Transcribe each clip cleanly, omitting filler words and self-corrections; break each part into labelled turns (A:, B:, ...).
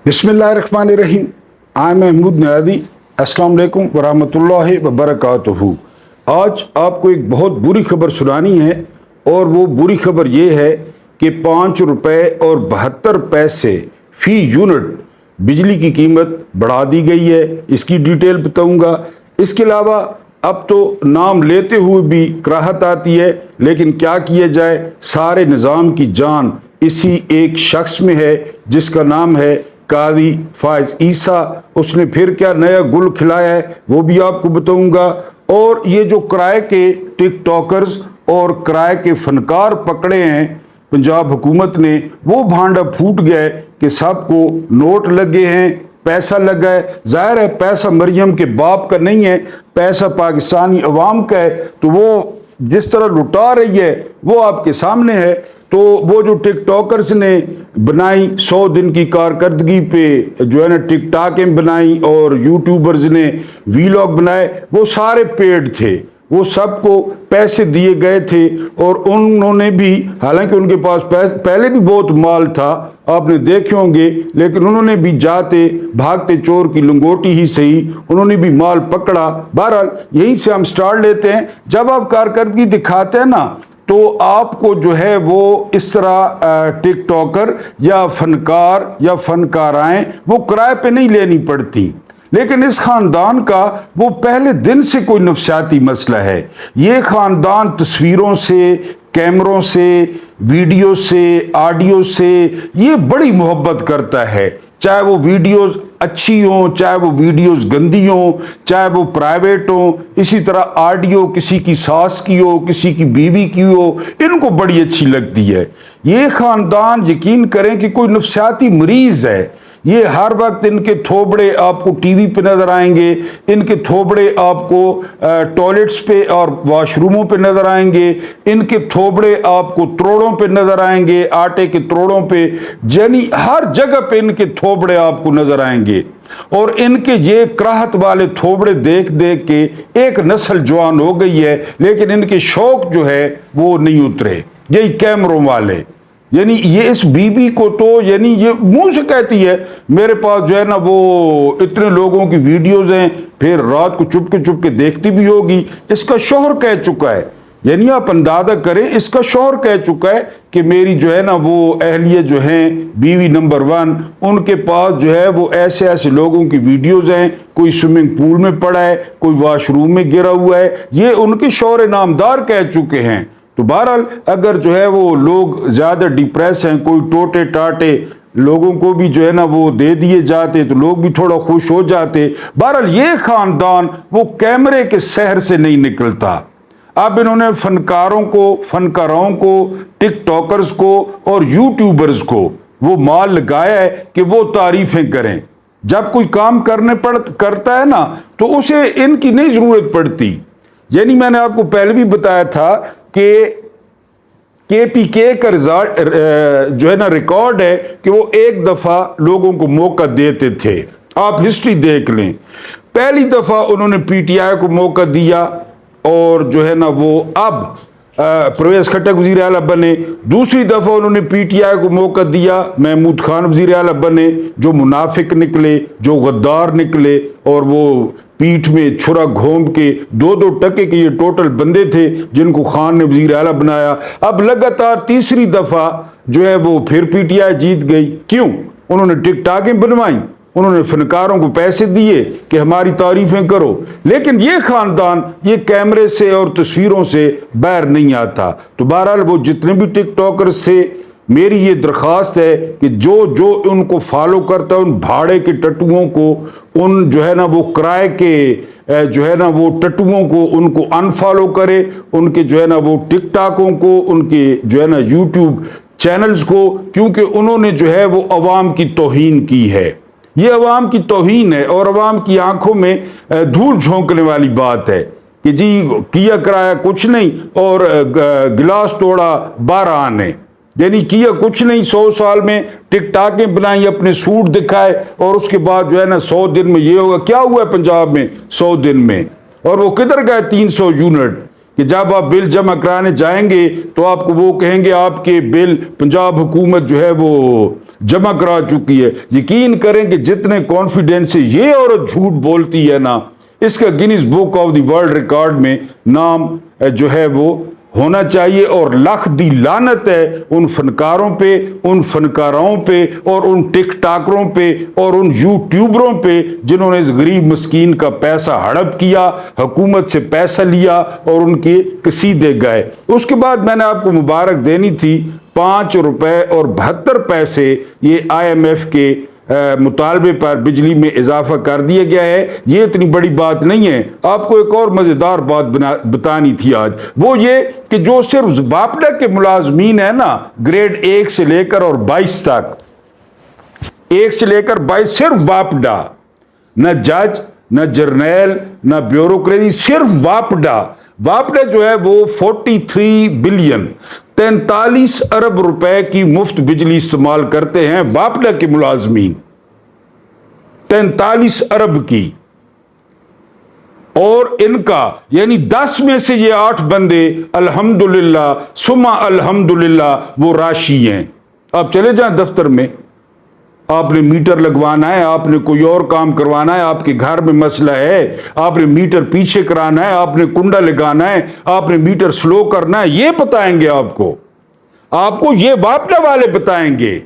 A: बिस्मिल्लाहिर्रहमानिर्रहीम। आई महमूद नियादी। अस्सलाम वालेकुम वरहमतुल्लाहि वबरकातुहू। आज आपको एक बहुत बुरी खबर सुनानी है और वो बुरी खबर ये है कि 5 रुपए और 72 पैसे फी यूनिट बिजली की कीमत बढ़ा दी गई है। इसकी डिटेल बताऊंगा। इसके अलावा अब तो नाम लेते हुए भी कराहत आती है, लेकिन क्या किया जाए, सारे निज़ाम की जान इसी एक शख्स में है जिसका नाम है कादी फायज ईसा। उसने फिर क्या नया गुल खिलाया है वो भी आपको बताऊंगा। और ये जो किराए के टिकटॉकर्स और किराए के फनकार पकड़े हैं पंजाब हुकूमत ने, वो भांडा फूट गया है कि सबको नोट लगे हैं, पैसा लगा है। जाहिर है पैसा मरियम के बाप का नहीं है, पैसा पाकिस्तानी अवाम का है। तो वो जिस तरह लुटा रही है वो आपके सामने है। तो वो जो टिकटॉकर्स ने बनाई 100 दिन की कारकर्दगी पे जो है ना टिकटॉकें बनाई और यूट्यूबर्स ने वीलॉग बनाए, वो सारे पेड थे, वो सबको पैसे दिए गए थे। और उन्होंने भी, हालांकि उनके पास पहले भी बहुत माल था, आपने देखे होंगे, लेकिन उन्होंने भी जाते भागते चोर की लंगोटी ही सही, उन्होंने भी माल पकड़ा। बहरहाल यहीं से हम स्टार्ट लेते हैं। जब आप कारकर्दगी दिखाते हैं ना, तो आपको जो है वो इस तरह टिकटॉकर या फनकार या फनकाराएं वो किराए पे नहीं लेनी पड़ती। लेकिन इस खानदान का वो पहले दिन से कोई नफसियाती मसला है। ये खानदान तस्वीरों से, कैमरों से, वीडियो से, ऑडियो से ये बड़ी मोहब्बत करता है। चाहे वो वीडियोस अच्छी हो, चाहे वो वीडियोस गंदी हो, चाहे वो प्राइवेट हो, इसी तरह ऑडियो किसी की सास की हो, किसी की बीवी की हो, इनको बड़ी अच्छी लगती है। ये खानदान यकीन करें कि कोई नफसियाती मरीज है। ये हर वक्त इनके थोबड़े आपको टीवी पे नजर आएंगे, इनके थोबड़े आपको टॉयलेट्स पे और वॉशरूमों पे नजर आएंगे, इनके थोबड़े आपको त्रोड़ों पे नजर आएंगे, आटे के त्रोड़ों पे, यानी हर जगह पे इनके थोबड़े आपको नजर आएंगे। और इनके ये कराहत वाले थोबड़े देख देख के एक नस्ल जवान हो गई है, लेकिन इनके शौक जो है वो नहीं उतरे। यही कैमरों वाले, यानी ये इस बीबी को तो यानी ये मुंह से कहती है मेरे पास जो है ना वो इतने लोगों की वीडियोस हैं, फिर रात को चुप के देखती भी होगी। इसका शौहर कह चुका है, यानी आप अंदाजा करें, इसका शौहर कह चुका है कि मेरी जो है ना वो अहलिया जो हैं, बीवी नंबर 1, उनके पास जो है वो ऐसे ऐसे लोगों की वीडियोस हैं, कोई स्विमिंग पूल में पड़ा है, कोई वॉशरूम में गिरा हुआ है। ये उनके शौहर नामदार कह चुके हैं। तो बहरहाल अगर जो है वो लोग ज़्यादा डिप्रेस हैं, कोई टोटे टाटे लोगों को भी जो है ना वो दे दिए जाते तो लोग भी थोड़ा खुश हो जाते। बहरहाल ये खानदान वो कैमरे के सहर से नहीं निकलता। अब इन्होंने फनकारों को, टिकटॉकर्स को और यूट्यूबर्स को वो माल लगाया है कि वो तारीफें करें। जब कोई काम करता है ना तो उसे इनकी नहीं जरूरत पड़ती। यानी मैंने आपको पहले भी बताया था कि KPK का रिजल्ट जो है ना रिकॉर्ड है कि वो एक दफा लोगों को मौका देते थे। आप हिस्ट्री देख लें, पहली दफा उन्होंने PTI को मौका दिया और जो है ना वो अब परवेज खट्टक वजीर आला बने। दूसरी दफा उन्होंने PTI को मौका दिया, महमूद खान वजीर आला बने, जो मुनाफिक निकले, जो गद्दार निकले, और वो पीठ में छुरा घोंप के 2-2 टके के ये टोटल बंदे थे जिनको खान ने वजीर आला बनाया। अब लगातार तीसरी दफा जो है वो फिर PTI जीत गई। क्यों? उन्होंने टिकटॉकें बनवाई, उन्होंने फनकारों को पैसे दिए कि हमारी तारीफें करो। लेकिन ये खानदान ये कैमरे से और तस्वीरों से बाहर नहीं आता। तो बहरहाल वो जितने भी टिकटॉकर्स थे, मेरी ये दरख्वास्त है कि जो उनको फॉलो करता है, उन भाड़े के टट्टुओं को, उन जो है ना वो किराए के जो है ना वो टट्टुओं को, उनको अनफॉलो करे, उनके जो है ना वो टिकटॉकों को, उनके जो है ना यूट्यूब चैनल्स को, क्योंकि उन्होंने जो है वो अवाम की तौहीन की है। ये अवाम की तौहीन है और अवाम की आंखों में धूल झोंकने वाली बात है कि जी किया कराया कुछ नहीं और गिलास तोड़ा 12 आने, यानी किया कुछ नहीं। 100 साल में टिकटॉकें बनाई, अपने सूट दिखाए, और उसके बाद जो है ना 100 दिन में ये होगा। क्या हुआ पंजाब में 100 दिन में? और वो किधर गए 300 यूनिट? कि जब आप बिल जमा कराने जाएंगे तो आपको वो कहेंगे आपके बिल पंजाब हुकूमत जो है वो जमा करा चुकी है। यकीन करें कि जितने कॉन्फिडेंस से ये औरत झूठ बोलती है ना, इसका Guinness book of the world record में नाम जो है वो होना चाहिए। और लाख दी लानत है उन फनकारों पे, उन फनकाराओं पे और उन टिक टाकरों पे और उन यूट्यूबरों पे जिन्होंने इस गरीब मस्कीन का पैसा हड़प किया, हुकूमत से पैसा लिया और उनके कसीदे गए। उसके बाद मैंने आपको मुबारक देनी थी, 5 रुपए और 72 पैसे ये IMF के मुतालबे पर बिजली में इजाफा कर दिया गया है। ये इतनी बड़ी बात नहीं है। आपको एक और मजेदार बात बतानी थी आज, वो ये कि जो सिर्फ वापडा के मुलाजमीन है ना, ग्रेड 1 से लेकर और 22 तक, 1 से लेकर 22, सिर्फ वापडा, न जज, न जर्नैल, न ब्यूरोक्रेसी, सिर्फ वापडा जो है वो 43 बिलियन 43 अरब रुपए की मुफ्त बिजली इस्तेमाल करते हैं वापडा के मुलाजमीन, 43 अरब की। और इनका यानी 10 में से ये 8 बंदे अल्हम्दुलिल्लाह सुम्मा अल्हम्दुलिल्लाह वो राशि हैं। आप चले जाएं दफ्तर में, आपने मीटर लगवाना है, आपने कोई और काम करवाना है, आपके घर में मसला है, आपने मीटर पीछे कराना है, आपने कुंडा लगाना है, आपने मीटर स्लो करना है, ये बताएंगे आपको ये वापडा वाले बताएंगे।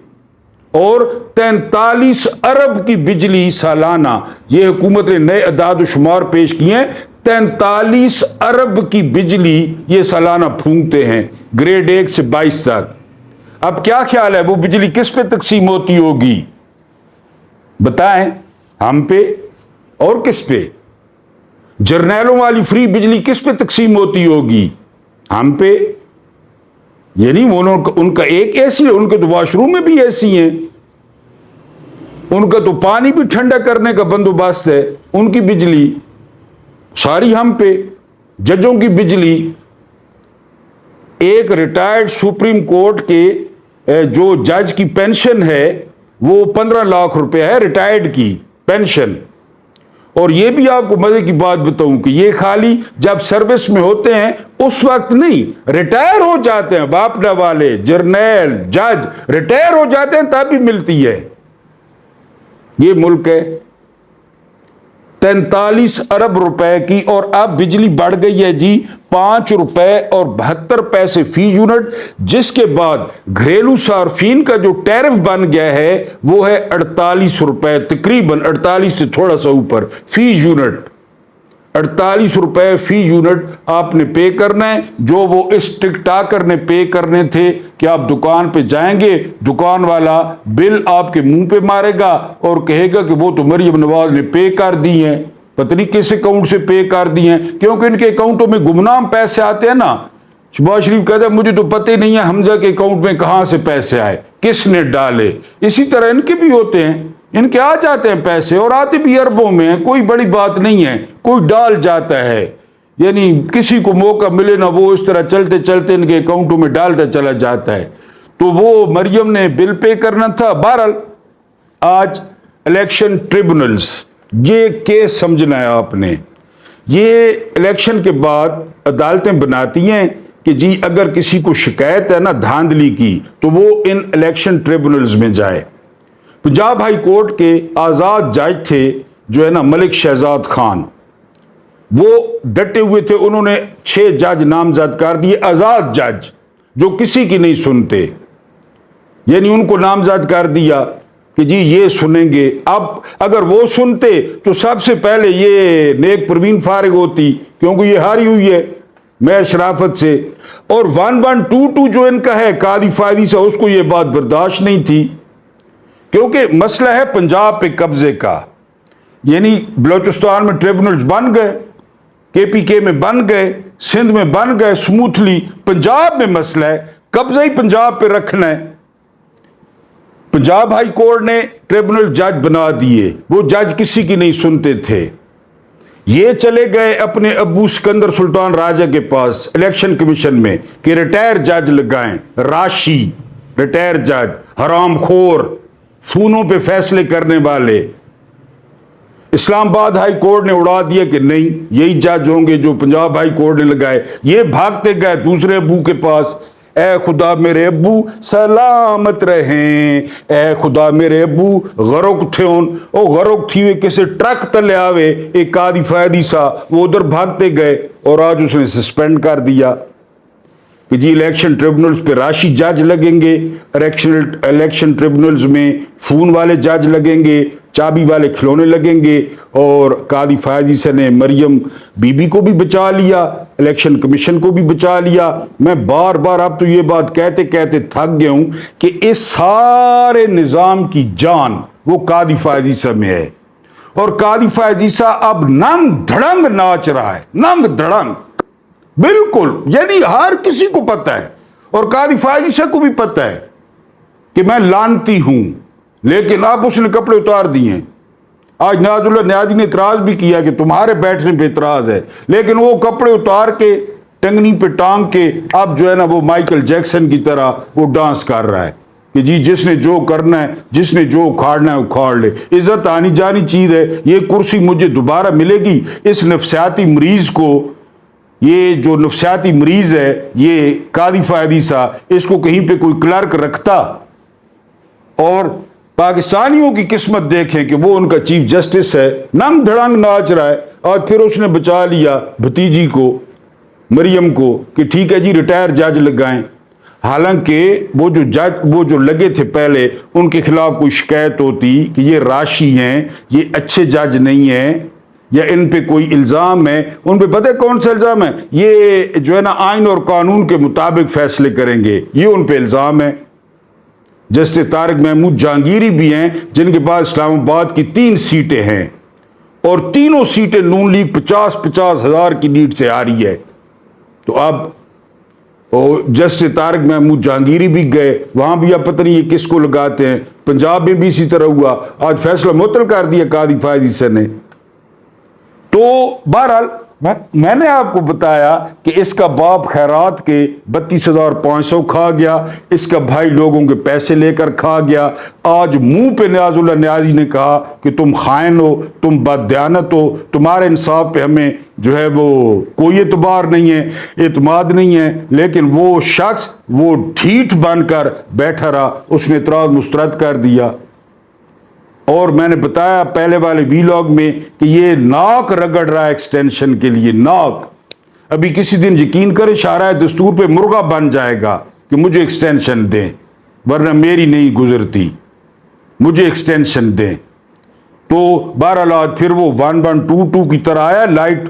A: और 43 अरब की बिजली सालाना, ये हुकूमत ने नए अदाद शुमार पेश किए हैं, 43 अरब की बिजली ये सालाना फूंकते हैं ग्रेड 1 से 22 तक। अब क्या ख्याल है वो बिजली किस पे तकसीम होती होगी? बताएं, हम पे और किस पे? जर्नैलों वाली फ्री बिजली किस पे तकसीम होती होगी? हम पे। यानी उनका एक एसी है, उनके तो वॉशरूम में भी एसी है, उनका तो पानी भी ठंडा करने का बंदोबस्त है, उनकी बिजली सारी हम पे। जजों की बिजली, एक रिटायर्ड सुप्रीम कोर्ट के जो जज की पेंशन है वो 15 लाख रुपए है, रिटायर्ड की पेंशन। और ये भी आपको मजे की बात बताऊं कि ये खाली जब सर्विस में होते हैं उस वक्त नहीं, रिटायर हो जाते हैं वापडा वाले, जर्नैल, जज रिटायर हो जाते हैं तब भी मिलती है। ये मुल्क है 43 अरब रुपए की। और अब बिजली बढ़ गई है जी 5 रुपए और 72 पैसे फी यूनिट, जिसके बाद घरेलू सार्फिन का जो टैरिफ बन गया है वो है 48 रुपए, तकरीबन 48 से थोड़ा सा ऊपर फी यूनिट। 48 रुपए फी यूनिट आपने पे करना है, जो वो इस टिकटाकर ने पे करने थे कि आप दुकान पे जाएंगे, दुकान वाला बिल आपके मुंह पे मारेगा और कहेगा कि वो तो मरियम नवाज ने पे कर दी हैं, पता नहीं किस अकाउंट से पे कर दी हैं, क्योंकि इनके अकाउंटों में गुमनाम पैसे आते हैं ना। शहबाज शरीफ कहता है मुझे तो पता ही नहीं है हमजा के अकाउंट में कहां से पैसे आए, किसने डाले। इसी तरह इनके भी होते हैं, इनके आ जाते हैं पैसे और आते भी अरबों में हैं, कोई बड़ी बात नहीं है, कोई डाल जाता है। यानी किसी को मौका मिले ना वो इस तरह चलते चलते इनके अकाउंटों में डालता चला जाता है। तो वो मरियम ने बिल पे करना था। बहरहाल आज इलेक्शन ट्रिब्यूनल्स, ये केस समझना है आपने, ये इलेक्शन के बाद अदालतें बनाती हैं कि जी अगर किसी को शिकायत है ना धांधली की तो वो इन इलेक्शन ट्रिब्यूनल्स में जाए। पंजाब हाई कोर्ट के आज़ाद जज थे जो है ना मलिक शहजाद खान, वो डटे हुए थे, उन्होंने 6 जज नामजद कर दिए, आज़ाद जज जो किसी की नहीं सुनते, यानी उनको नामजद कर दिया कि जी ये सुनेंगे। अब अगर वो सुनते तो सबसे पहले ये नेक परवीन फारिग होती, क्योंकि ये हारी हुई है मैं शराफत से। और 1122 जो इनका है कादी फायदी से, उसको ये बात बर्दाश्त नहीं थी, क्योंकि मसला है पंजाब पे कब्जे का। यानी बलोचिस्तान में ट्रिब्यूनल्स बन गए, KPK में बन गए, सिंध में बन गए स्मूथली, पंजाब में मसला है, कब्जा ही पंजाब पे रखना है। पंजाब हाई कोर्ट ने ट्रिब्यूनल जज बना दिए, वो जज किसी की नहीं सुनते थे। ये चले गए अपने अबू सिकंदर सुल्तान राजा के पास इलेक्शन कमीशन में कि रिटायर जज लगाएं, राशि रिटायर जज, हरामखोर, खूनों पे फैसले करने वाले। इस्लामाबाद हाई कोर्ट ने उड़ा दिया कि नहीं यही जज होंगे जो पंजाब हाई कोर्ट ने लगाए। ये भागते गए दूसरे अबू के पास اے خدا میرے ابو سلامت رہیں، اے خدا میرے ابو غرق تھے او غرق تھی ہوئے کسی ٹرک تلے آوے ایک قاضی فائدی سا، وہ ادھر بھاگتے گئے اور آج اس نے سسپینڈ کر دیا کہ جی الیکشن ٹریبونلز پہ راشی جج لگیں گے، الیکشن ٹریبونلز میں فون والے جج لگیں گے، چابی والے کھلونے لگیں گے، اور قاضی فائزی سے نے مریم بی بی کو بھی بچا لیا، الیکشن کمیشن کو بھی بچا لیا۔ میں بار بار اب تو یہ بات کہتے کہتے تھک گیا ہوں کہ اس سارے نظام کی جان وہ قاضی فائزی سے میں ہے، اور قاضی فائزی سے اب ننگ دھڑنگ ناچ رہا ہے، ننگ دھڑنگ بالکل، یعنی ہر کسی کو پتہ ہے، اور قاضی فائزی سے کو بھی پتہ ہے کہ میں لانتی ہوں، لیکن اب اس نے کپڑے اتار دیے ہیں۔ آج نیاز اللہ نیازی نے اعتراض بھی کیا کہ تمہارے بیٹھنے پہ اعتراض ہے، لیکن وہ کپڑے اتار کے ٹنگنی پہ ٹانگ کے اب جو ہے نا وہ مائیکل جیکسن کی طرح وہ ڈانس کر رہا ہے کہ جی جس نے جو کرنا ہے، جس نے جو اکھاڑنا ہے اکھاڑ لے، عزت آنی جانی چیز ہے، یہ کرسی مجھے دوبارہ ملے گی۔ اس نفسیاتی مریض کو، یہ جو نفسیاتی مریض ہے یہ قاضی فائدی سا، اس کو کہیں پہ کوئی کلرک رکھتا، اور پاکستانیوں کی قسمت دیکھیں کہ وہ ان کا چیف جسٹس ہے، ننگ دھڑنگ ناچ رہا ہے، اور پھر اس نے بچا لیا بھتیجی کو، مریم کو، کہ ٹھیک ہے جی ریٹائر جج لگائیں۔ حالانکہ وہ جو لگے تھے پہلے، ان کے خلاف کوئی شکایت ہوتی کہ یہ راشی ہیں، یہ اچھے جج نہیں ہیں، یا ان پہ کوئی الزام ہے، ان پہ پتہ ہے کون سا الزام ہے؟ یہ جو ہے نا آئین اور قانون کے مطابق فیصلے کریں گے، یہ ان پہ الزام ہے۔ جسٹس طارق محمود جہانگیری بھی ہیں، جن کے پاس اسلام آباد کی 3 سیٹیں ہیں، اور تینوں سیٹیں نون لیگ 50 ہزار کی لیڈ سے آ رہی ہے۔ تو اب جسٹس طارق محمود جہانگیری بھی گئے، وہاں بھی اب پتہ نہیں یہ کس کو لگاتے ہیں۔ پنجاب میں بھی اسی طرح ہوا، آج فیصلہ معطل کر دیا قاضی فائزی سے نے۔ تو بہرحال میں نے آپ کو بتایا کہ اس کا باپ خیرات کے 32,500 کھا گیا، اس کا بھائی لوگوں کے پیسے لے کر کھا گیا۔ آج منہ پہ نیاز اللہ نیازی نے کہا کہ تم خائن ہو، تم بددیانت ہو، تمہارے انصاف پہ ہمیں جو ہے وہ کوئی اعتبار نہیں ہے، اعتماد نہیں ہے، لیکن وہ شخص وہ ڈھیٹ بن کر بیٹھا رہا، اس نے اعتراض مسترد کر دیا۔ اور میں نے بتایا پہلے والے ویلاگ میں کہ یہ ناک رگڑ رہا ہے ایکسٹینشن کے لیے، ناک۔ ابھی کسی دن یقین کرے شاہراہ دستور پہ مرغا بن جائے گا کہ مجھے ایکسٹینشن دیں، ورنہ میری نہیں گزرتی، مجھے ایکسٹینشن دیں۔ تو بہرحال آج پھر وہ 1122 کی طرح آیا لائٹ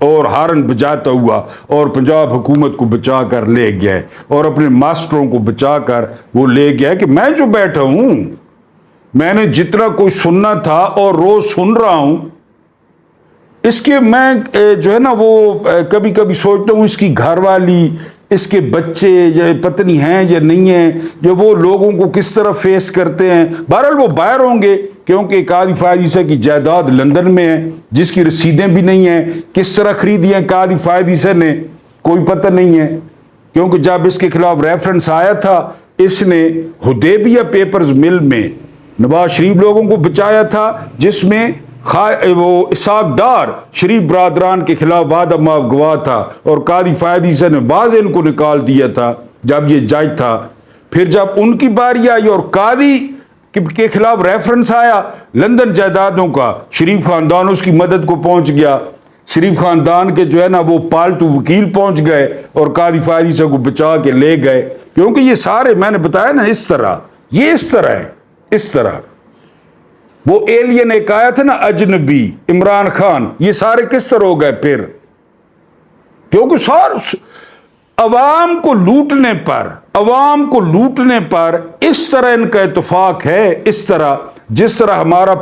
A: اور ہارن بجاتا ہوا، اور پنجاب حکومت کو بچا کر لے گیا، اور اپنے ماسٹروں کو بچا کر وہ لے گیا کہ میں جو بیٹھا ہوں، میں نے جتنا کوئی سننا تھا اور روز سن رہا ہوں، اس کے میں جو ہے نا وہ کبھی کبھی سوچتا ہوں اس کی گھر والی، اس کے بچے یا پتنی ہیں یا نہیں ہیں، یا وہ لوگوں کو کس طرح فیس کرتے ہیں۔ بہرحال وہ باہر ہوں گے، کیونکہ قاضی فائزی کی جائیداد لندن میں ہے، جس کی رسیدیں بھی نہیں ہیں، کس طرح خریدی ہیں قاضی فائزی نے کوئی پتہ نہیں ہے، کیونکہ جب اس کے خلاف ریفرنس آیا تھا، اس نے حدیبیہ پیپرز مل میں نواز شریف لوگوں کو بچایا تھا، جس میں وہ اسحاق ڈار شریف برادران کے خلاف وعدہ معاف گواہ تھا، اور قاضی فائزی نے واضح ان کو نکال دیا تھا جب یہ جج تھا۔ پھر جب ان کی باری آئی اور قاضی کے خلاف ریفرنس آیا لندن جائیدادوں کا، شریف خاندان اس کی مدد کو پہنچ گیا، شریف خاندان کے جو ہے نا وہ پالتو وکیل پہنچ گئے اور قاضی فائزی کو بچا کے لے گئے، کیونکہ یہ سارے میں نے بتایا نا اس طرح، یہ اس طرح ہے، اس طرح۔ وہ ایلین ایک آیا تھا نا اجنبی، عمران خان، یہ سارے کس طرح ہو گئے پھر؟ کیونکہ عوام کو لوٹنے پر اس طرح ان کا اتفاق ہے، اس طرح جس طرح ہمارا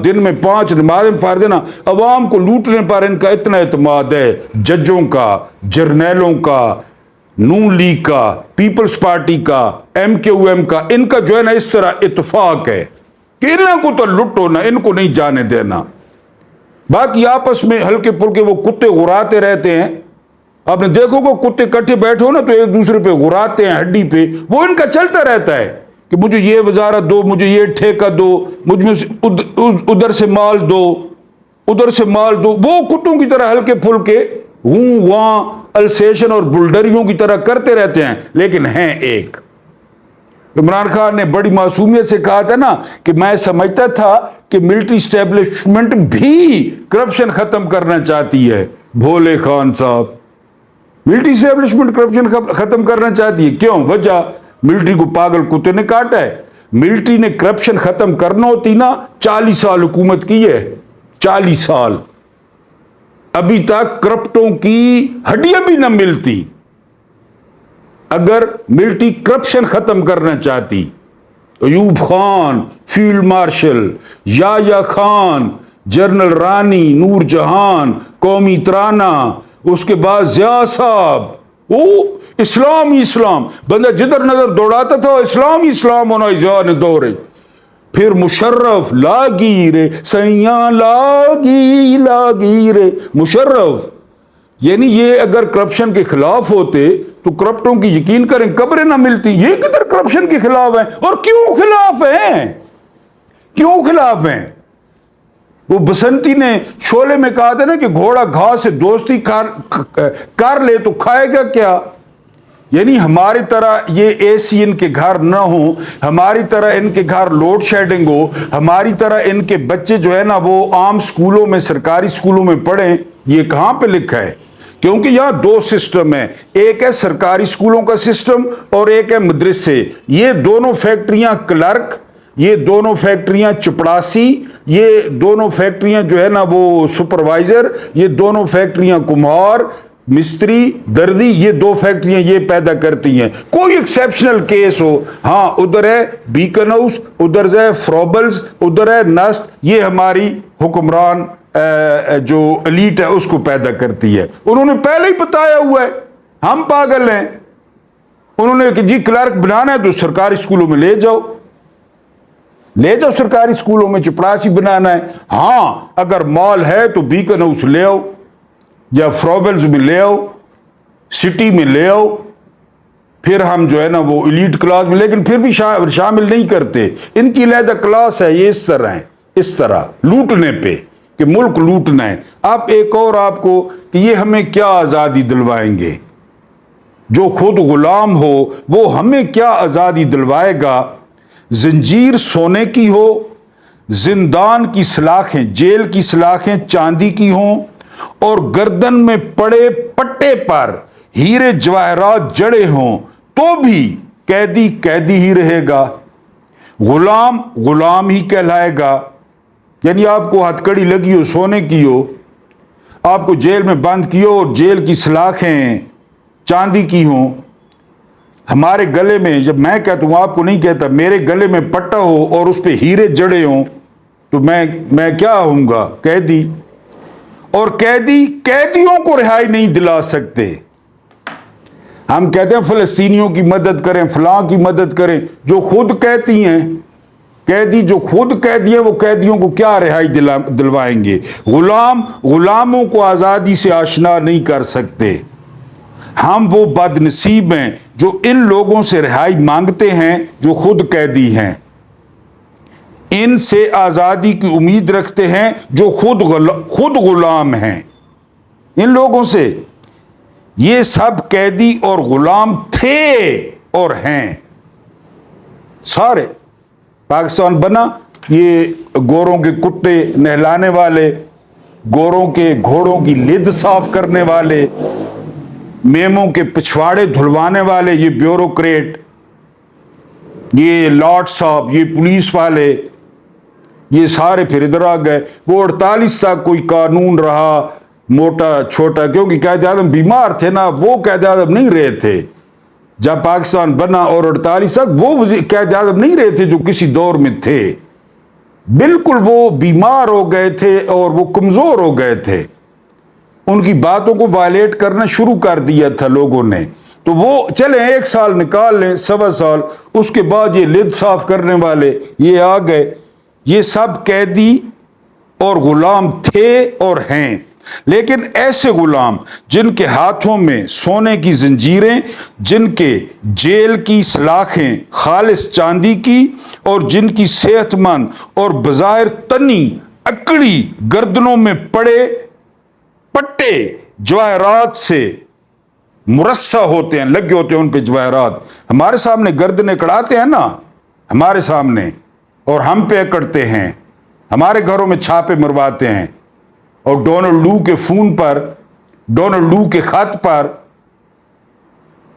A: دن میں 5 نمازیں فرض ہے نا، عوام کو لوٹنے پر ان کا اتنا اعتماد ہے، ججوں کا، جرنیلوں کا، نون لیگ کا، پیپلز پارٹی کا، MQM کا، ان کا جو ہے نا اس طرح اتفاق ہے کہ ان کو تو لٹو نا، ان کو نہیں جانے دینا۔ باقی آپس میں ہلکے پھلکے وہ کتے غراتے رہتے ہیں، آپ نے دیکھو کہ کتے کٹھے بیٹھے ہو نا تو ایک دوسرے پہ غراتے ہیں ہڈی پہ، وہ ان کا چلتا رہتا ہے کہ مجھے یہ وزارت دو، مجھے یہ ٹھیکہ دو، مجھ میں ادھر سے مال دو، ادھر سے مال دو، وہ کتوں کی طرح ہلکے پھلکے ہوں وہاں السیشن اور بلڈریوں کی طرح کرتے رہتے ہیں، لیکن ہیں ایک۔ عمران خان نے بڑی معصومیت سے کہا تھا نا کہ میں سمجھتا تھا کہ ملٹری اسٹیبلشمنٹ بھی کرپشن ختم کرنا چاہتی ہے۔ بھولے خان صاحب، ملٹری اسٹیبلشمنٹ کرپشن ختم کرنا چاہتی ہے، کیوں؟ وجہ ملٹری کو پاگل کتے نے کاٹا ہے۔ ملٹری نے کرپشن ختم کرنا ہوتی نا 40 سال حکومت کی ہے، 40 سال، ابھی تک کرپٹوں کی ہڈیاں بھی نہ ملتی۔ اگر ملٹری کرپشن ختم کرنا چاہتی، Ayub Khan field marshal, Yahya Khan, general رانی، نور جہان قومی ترانہ، اس کے بعد ضیاء صاحب، وہ اسلام ہی اسلام، بندہ جدھر نظر دوڑاتا تھا اسلام ہی اسلام ہونا ضیاء نے دورے۔ پھر مشرف لاگی رے سیاں لاگی لاگی رے مشرف، یعنی یہ اگر کرپشن کے خلاف ہوتے تو کرپٹوں کی یقین کریں قبریں نہ ملتی۔ یہ کدھر کرپشن کے خلاف ہیں، اور کیوں خلاف ہیں؟ کیوں خلاف ہیں؟ وہ بسنتی نے شعلے میں کہا تھا نا کہ گھوڑا گھاس سے دوستی کر لے تو کھائے گا کیا؟ یعنی ہماری طرح یہ اے سی ان کے گھر نہ ہوں، ہماری طرح ان کے گھر لوڈ شیڈنگ ہو، ہماری طرح ان کے بچے جو ہے نا وہ عام سکولوں میں، سرکاری سکولوں میں پڑھیں، یہ کہاں پہ لکھا ہے؟ کیونکہ یہاں دو سسٹم ہیں، ایک ہے سرکاری سکولوں کا سسٹم اور ایک ہے مدرسے۔ یہ دونوں فیکٹریاں کلرک، یہ دونوں فیکٹریاں چپڑاسی، یہ دونوں فیکٹریاں جو ہے نا وہ سپروائزر، یہ دونوں فیکٹریاں کمہار، مستری، دردی، یہ دو فیکٹریاں یہ پیدا کرتی ہیں۔ کوئی ایکسیپشنل کیس ہو، ہاں ادھر ہے بیکن ہاؤس، ادھر ہے فروبلز، ادھر ہے نسٹ، یہ ہماری حکمران جو ایلیٹ ہے اس کو پیدا کرتی ہے۔ انہوں نے پہلے ہی بتایا ہوا ہے، ہم پاگل ہیں۔ انہوں نے کہ جی کلرک بنانا ہے تو سرکاری سکولوں میں لے جاؤ، لے جاؤ سرکاری سکولوں میں، چپڑاسی بنانا ہے، ہاں اگر مال ہے تو بیکن ہاؤس لے آؤ یا فروبلز میں لے آؤ، سٹی میں لے آؤ، پھر ہم جو ہے نا وہ ایلیٹ کلاس میں، لیکن پھر بھی شامل نہیں کرتے۔ ان کی علیحدہ کلاس ہے، یہ اس طرح ہے، اس طرح لوٹنے پہ کہ ملک لوٹنا ہے۔ اب ایک اور آپ کو کہ یہ ہمیں کیا آزادی دلوائیں گے؟ جو خود غلام ہو وہ ہمیں کیا آزادی دلوائے گا؟ زنجیر سونے کی ہو، زندان کی سلاخیں، جیل کی سلاخیں چاندی کی ہوں، اور گردن میں پڑے پٹے پر ہیرے جواہرات جڑے ہوں، تو بھی قیدی قیدی ہی رہے گا، غلام غلام ہی کہلائے گا۔ یعنی آپ کو ہتھ کڑی لگی ہو سونے کی ہو، آپ کو جیل میں بند کی ہو اور جیل کی سلاخیں چاندی کی ہوں، ہمارے گلے میں، جب میں کہتا ہوں آپ کو نہیں کہتا، میرے گلے میں پٹا ہو اور اس پہ ہیرے جڑے ہوں تو میں کیا ہوں گا؟ قیدی۔ اور قیدی قیدیوں کو رہائی نہیں دلا سکتے۔ ہم کہتے ہیں فلسطینیوں کی مدد کریں، فلاں کی مدد کریں، جو خود کہتی ہیں قیدی، جو خود قیدی ہیں وہ قیدیوں کو کیا رہائی دلوائیں گے؟ غلام غلاموں کو آزادی سے آشنا نہیں کر سکتے۔ ہم وہ بد نصیب ہیں جو ان لوگوں سے رہائی مانگتے ہیں جو خود قیدی ہیں، ان سے آزادی کی امید رکھتے ہیں جو خود غلام ہیں۔ ان لوگوں سے، یہ سب قیدی اور غلام تھے اور ہیں سارے۔ پاکستان بنا یہ گوروں کے کتے نہلانے والے، گوروں کے گھوڑوں کی لد صاف کرنے والے، میموں کے پچھواڑے دھلوانے والے، یہ بیوروکریٹ، یہ لاٹ صاحب، یہ پولیس والے، یہ سارے پھر ادھر آ گئے۔ وہ 48 تک کوئی قانون رہا موٹا چھوٹا، کیونکہ قائد اعظم بیمار تھے نا، وہ قائد اعظم نہیں رہے تھے جب پاکستان بنا، اور 48 تک وہ قائد اعظم نہیں رہے تھے جو کسی دور میں تھے، بالکل وہ بیمار ہو گئے تھے اور وہ کمزور ہو گئے تھے، ان کی باتوں کو وائلیٹ کرنا شروع کر دیا تھا لوگوں نے، تو وہ چلیں 1 سال نکال لیں، 1.25 سال، اس کے بعد یہ لد صاف کرنے والے یہ آ گئے۔ یہ سب قیدی اور غلام تھے اور ہیں، لیکن ایسے غلام جن کے ہاتھوں میں سونے کی زنجیریں، جن کے جیل کی سلاخیں خالص چاندی کی، اور جن کی صحت مند اور بظاہر تنی اکڑی گردنوں میں پڑے پٹے जवाहरात से मुरस्सा होते हैं, लगे होते हैं उन पे जवाहरात। हमारे सामने गर्दनें कड़ाते हैं ना, हमारे सामने, और हम पे अकड़ते हैं, हमारे घरों में छापे मरवाते हैं, और डोनाल्ड लू के फोन पर, डोनाल्ड लू के खत पर,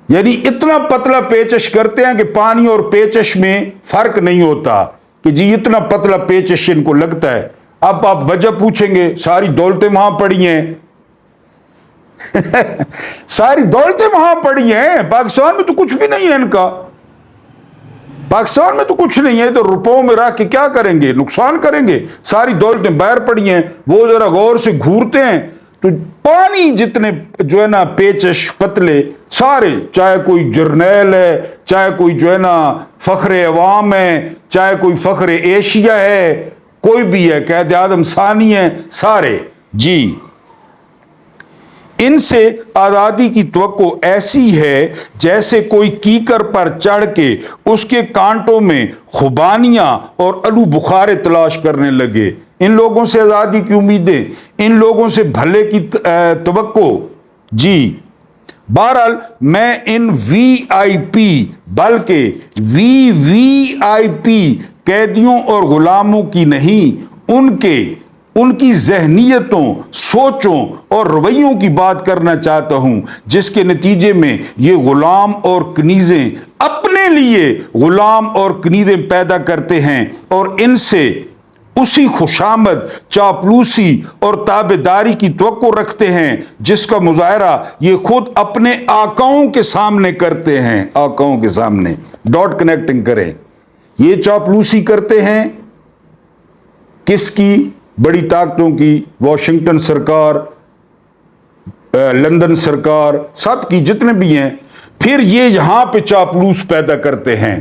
A: यानी इतना पतला पेचश करते हैं कि पानी और पेचश में फर्क नहीं होता, कि जी इतना पतला पेचश इनको लगता है। अब आप वजह पूछेंगे, सारी दौलतें वहां पड़ी हैं सारी दौलतें वहां पड़ी हैं, पाकिस्तान में तो कुछ भी नहीं है इनका, पाकिस्तान में तो कुछ नहीं है, तो रुपयों में रख के क्या करेंगे, नुकसान करेंगे। सारी दौलतें बाहर पड़ी हैं, वो जरा गौर से घूरते हैं तो पानी जितने जो है ना पेचश पतले सारे, चाहे कोई जर्नैल है, चाहे कोई जो है ना फख्रे अवाम है, चाहे कोई फख्रे एशिया है, कोई भी है, कैद आदम सानी है, सारे जी। इनसे आज़ादी की तवक्को ऐसी है जैसे कोई कीकर पर चढ़ के उसके कांटों में खुबानियां और अलू बुखारे तलाश करने लगे। इन लोगों से आज़ादी की उम्मीदें, इन लोगों से भले की तवक्को जी। बहरहाल मैं इन वीआईपी बल्कि वीवीआईपी कैदियों और गुलामों की नहीं, उनकी जहनियतों, सोचों और रवैयों की बात करना चाहता हूं, जिसके नतीजे में ये गुलाम और कनीजें अपने लिए गुलाम और कनीजें पैदा करते हैं और इनसे उसी खुशामद, चापलूसी और ताबेदारी की तवक्को रखते हैं जिसका मुजाहरा ये खुद अपने आकाओं के सामने करते हैं। आकाओं के सामने डॉट कनेक्टिंग करें, ये चापलूसी करते हैं किसकी? बड़ी ताकतों की, वॉशिंगटन सरकार, लंदन सरकार, सब की, जितने भी हैं। फिर ये यहां पे चापलूस पैदा करते हैं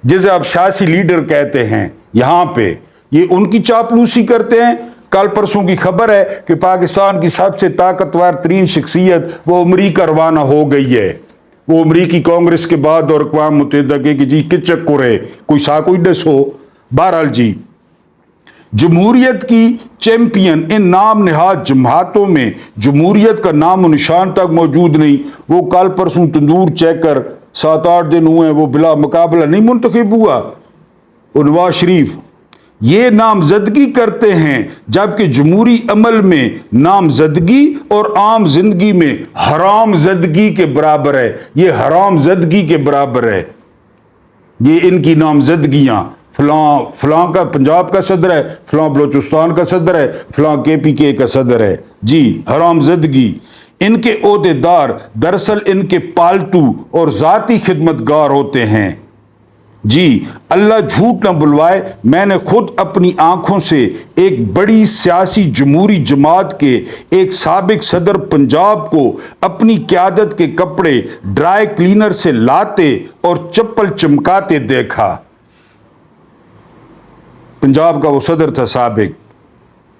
A: जिसे आप सियासी लीडर कहते हैं, यहां पे ये उनकी चापलूसी करते हैं। कल परसों की खबर है कि पाकिस्तान की सबसे ताकतवर तरीन शख्सियत वो अमरीका रवाना हो गई है, वो अमरीकी कांग्रेस के बाद और अक़वाम मुत्तहिदा के कि जी किचक को रहे कोई सा कोई डस हो। बहरहाल जी, जमहूरियत की चैंपियन इन नाम नहाद जमातों में जमहूरियत का नाम निशान तक मौजूद नहीं। वो कल परसों तंदूर चेकर 7-8 दिन हुए, वो बिला मुकाबला नहीं मुंतखब हुआ, नवाज शरीफ। ये नामजदगी करते हैं जबकि जमहूरी अमल में नामजदगी और आम जिंदगी में हरामजदगी के बराबर है। ये हरामजदगी के बराबर है, ये इनकी नामजदगियां। फलां का पंजाब का सदर है, फलां बलोचिस्तान का सदर है, फलां KPK का सदर है जी। हरामजदगी। इनके ओहदेदार दरअसल इनके पालतू और जाती खिदमतगार होते हैं जी। अल्लाह झूठ न बुलवाए, मैंने खुद अपनी आंखों से एक बड़ी सियासी जमहूरी जमात के एक साबिक सदर पंजाब को अपनी क़यादत के कपड़े ड्राई क्लीनर से लाते और चप्पल चमकाते देखा। पंजाब का वो सदर था साबिक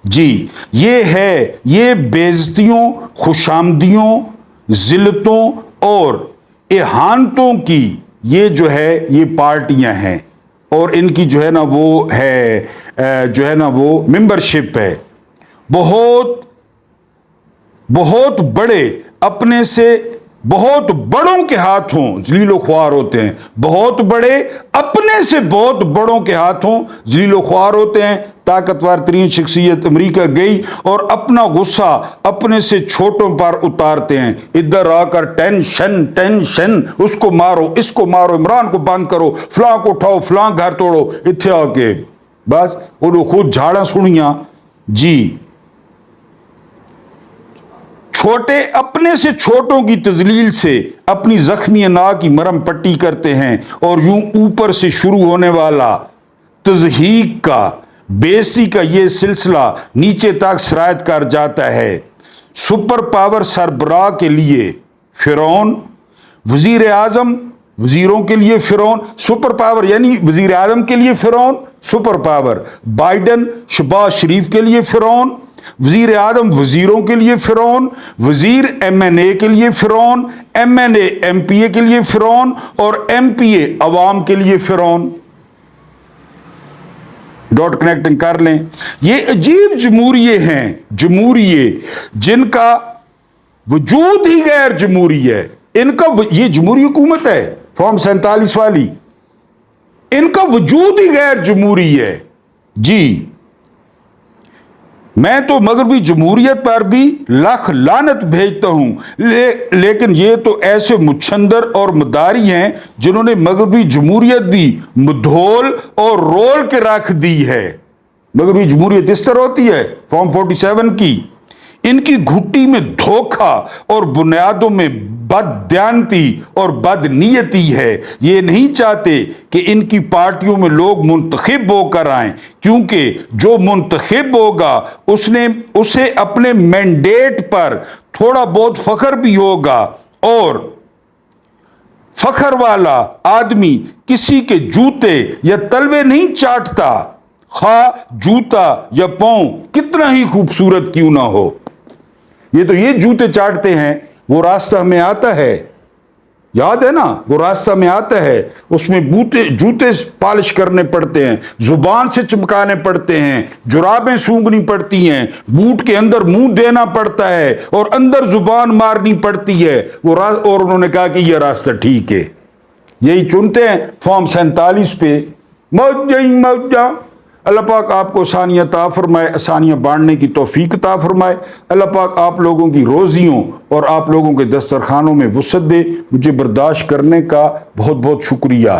A: जी। ये है, ये बेइज्जतियों, खुशामदियों, जिल्लतों और इहानतों की ये जो है ये पार्टियां हैं और इनकी जो है ना वो है जो है ना वो मेंबरशिप है। बहुत बहुत बड़े, अपने से बहुत बड़ों के हाथों जलीलो ख्वार होते हैं। बहुत बड़े, अपने से बहुत बड़ों के हाथों जलीलो ख्वार होते हैं। ताकतवर तरीन शख्सियत अमेरिका गई और अपना गुस्सा अपने से छोटों पर उतारते हैं। इधर आकर टेंशन टेंशन, उसको मारो, इसको मारो, इमरान को बंद करो, फलां को उठाओ, फलां घर तोड़ो। इत्थे आके बस उन्होंने खुद झाड़ा सुनिया जी। छोटे अपने से छोटों की तजलील से अपनी जख्मी अना की मरम पट्टी करते हैं और यूं ऊपर से शुरू होने वाला तज़हीक का, बेसी का ये सिलसिला नीचे तक सरायत कर जाता है। सुपर पावर सरबराह के लिए फिरौन, वजीर आजम वजीरों के लिए फिरौन। सुपर पावर यानी वजीर आजम के लिए फिरौन, सुपर पावर। बाइडन शहबाज शरीफ के लिए फिरौन, वजीर आजम वजीरों के लिए फिरौन, वजीर MNA के लिए फिरौन, MNA MPA के लिए फिरौन और MPA अवाम के लिए फिरौन। डॉट कनेक्टिंग कर लें। ये अजीब जमहूरिये हैं, जमहूरिये जिनका वजूद ही गैर जमहूरी है। इनका ये जमहूरी हुकूमत है फॉर्म 47 वाली, इनका वजूद ही गैर जमहूरी है जी। मैं तो मगरबी जमहूरियत पर भी लाख लानत भेजता हूं, लेकिन ये तो ऐसे मुछंदर और मदारी हैं जिन्होंने मगरबी जमहूरियत भी मधोल और रोल के रख दी है। मगरबी जमहूरियत इस तरह होती है फॉर्म 47 की। इनकी घुट्टी में धोखा और बुनियादों में बददयानती और बदनीयती है। ये नहीं चाहते कि इनकी पार्टियों में लोग मुंतखब होकर आएं, क्योंकि जो मुंतखब होगा उसे अपने मैंडेट पर थोड़ा बहुत फख्र भी होगा, और फख्र वाला आदमी किसी के जूते या तलवे नहीं चाटता, खा जूता या पांव कितना ही खूबसूरत क्यों ना हो। ये तो ये जूते चाटते हैं, वो रास्ता हमें आता है, याद है ना, वो रास्ता में आता है, उसमें जूते पॉलिश करने पड़ते हैं, जुबान से चमकाने पड़ते हैं, जुराबें सूंघनी पड़ती हैं, बूट के अंदर मुंह देना पड़ता है और अंदर जुबान मारनी पड़ती है और उन्होंने कहा कि यह रास्ता ठीक है। यही चुनते हैं फॉर्म 47 पे। मौजा अल्लाह पाक आपको आसानियाँ अता फरमाए, आसानियाँ बांटने की तौफीक अता फरमाए। अल्लाह पाक आप लोगों की रोज़ियों और आप लोगों के दस्तरखानों में वुसअत दे। मुझे बर्दाश्त करने का बहुत बहुत शुक्रिया।